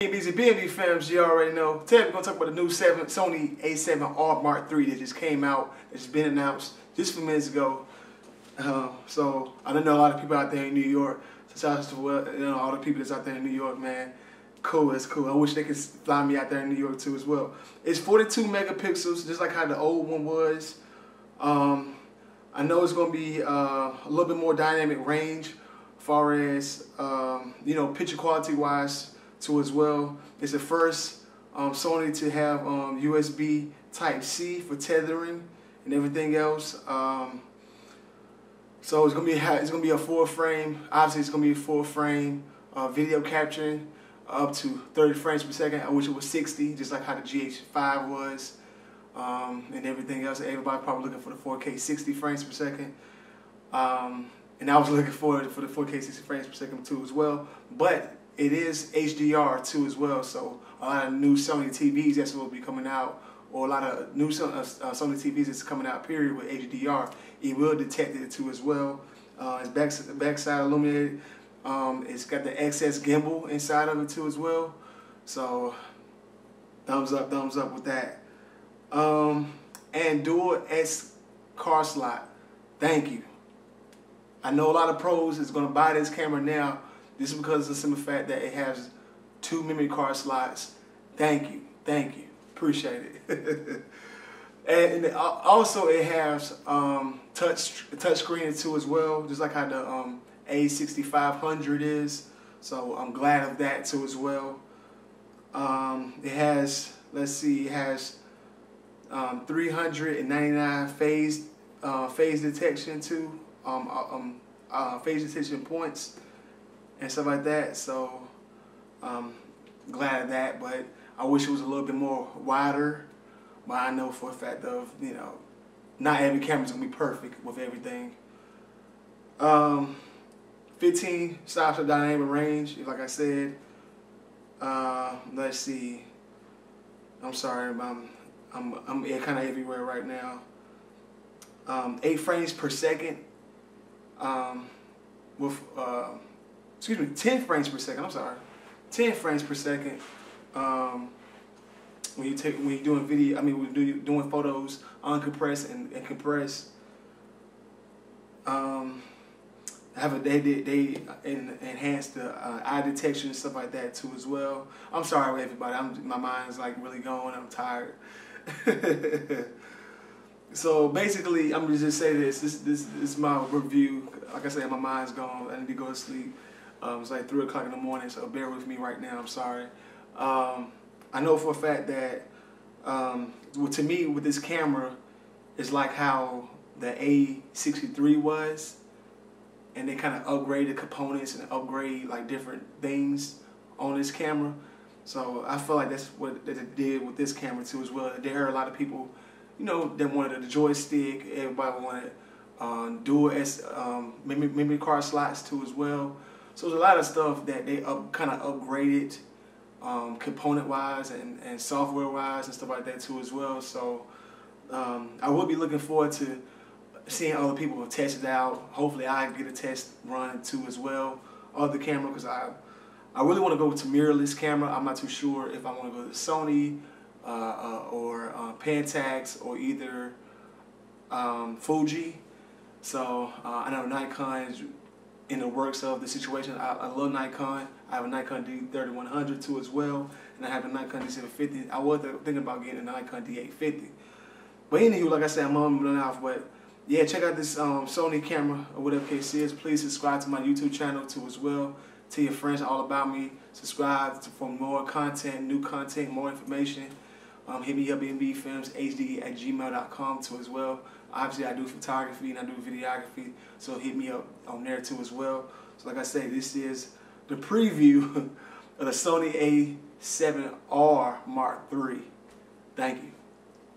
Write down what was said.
BNB fams, you already know. Today we're going to talk about the new Sony A7R Mark III that just came out. It's been announced just a few minutes ago. So I don't know a lot of people out there in New York. Shout out to all the people that's out there in New York, man. Cool, that's cool. I wish they could fly me out there in New York too as well. It's 42 megapixels, just like how the old one was. I know it's going to be a little bit more dynamic range, as far as picture quality wise too as well. It's the first Sony to have USB Type-C for tethering and everything else. So it's gonna be a full frame. Obviously, it's gonna be a full frame video capturing up to 30 frames per second. I wish it was 60, just like how the GH5 was, and everything else. Everybody probably looking for the 4K 60 frames per second, and I was looking for the 4K 60 frames per second too as well. But it is HDR too as well. So a lot of new Sony TVs that's will be coming out, or a lot of new Sony TVs that's coming out period with HDR, it will detect it too as well. It's backside illuminated. It's got the XS gimbal inside of it too as well. So thumbs up with that. And dual S card slot. Thank you. I know a lot of pros is gonna buy this camera now. This is because of the simple fact that it has 2 memory card slots. Thank you, appreciate it. and also it has touch screen too as well, just like how the A6500 is. So I'm glad of that too as well. It has, let's see, it has 399 phase detection too, phase detection points and stuff like that. So glad of that, but I wish it was a little bit more wider. But I know for a fact of, not every camera's gonna be perfect with everything. 15 stops of dynamic range, like I said. Let's see. I'm sorry, I'm kind of everywhere right now. 8 frames per second. With 10 frames per second. I'm sorry, 10 frames per second. When you're doing video, when you're doing photos uncompressed and compressed. They enhanced the eye detection and stuff like that too as well. I'm sorry everybody. My mind's like really going. I'm tired. So basically, I'm gonna just say this. This is my review. Like I said, my mind's gone. I need to go to sleep. It's like 3 o'clock in the morning, so bear with me right now. I'm sorry. I know for a fact that, to me, with this camera, it's like how the A63 was, and they kind of upgraded components and upgrade like different things on this camera. So I feel like that's what they did with this camera too as well. There are a lot of people, that wanted the joystick. Everybody wanted dual memory card slots too as well. So there's a lot of stuff that they kind of upgraded component-wise and software-wise and stuff like that too as well. So I will be looking forward to seeing other people test it out. Hopefully I get a test run too as well of the camera, because I really want to go to mirrorless camera. I'm not too sure if I want to go to Sony or Pentax or either Fuji. So I know Nikon is in the works of the situation. I love Nikon. I have a Nikon D3100 too as well, and I have a Nikon D750. I was thinking about getting a Nikon D850. But anywho, like I said, I'm on off. But yeah, check out this Sony camera or whatever case is. Please subscribe to my YouTube channel too as well. Tell your friends all about me. Subscribe for more content, new content, more information. Hit me up, bnbfilmshd@gmail.com too as well. Obviously, I do photography and I do videography, so hit me up on there too as well. So like I say, this is the preview of the Sony A7R Mark III. Thank you.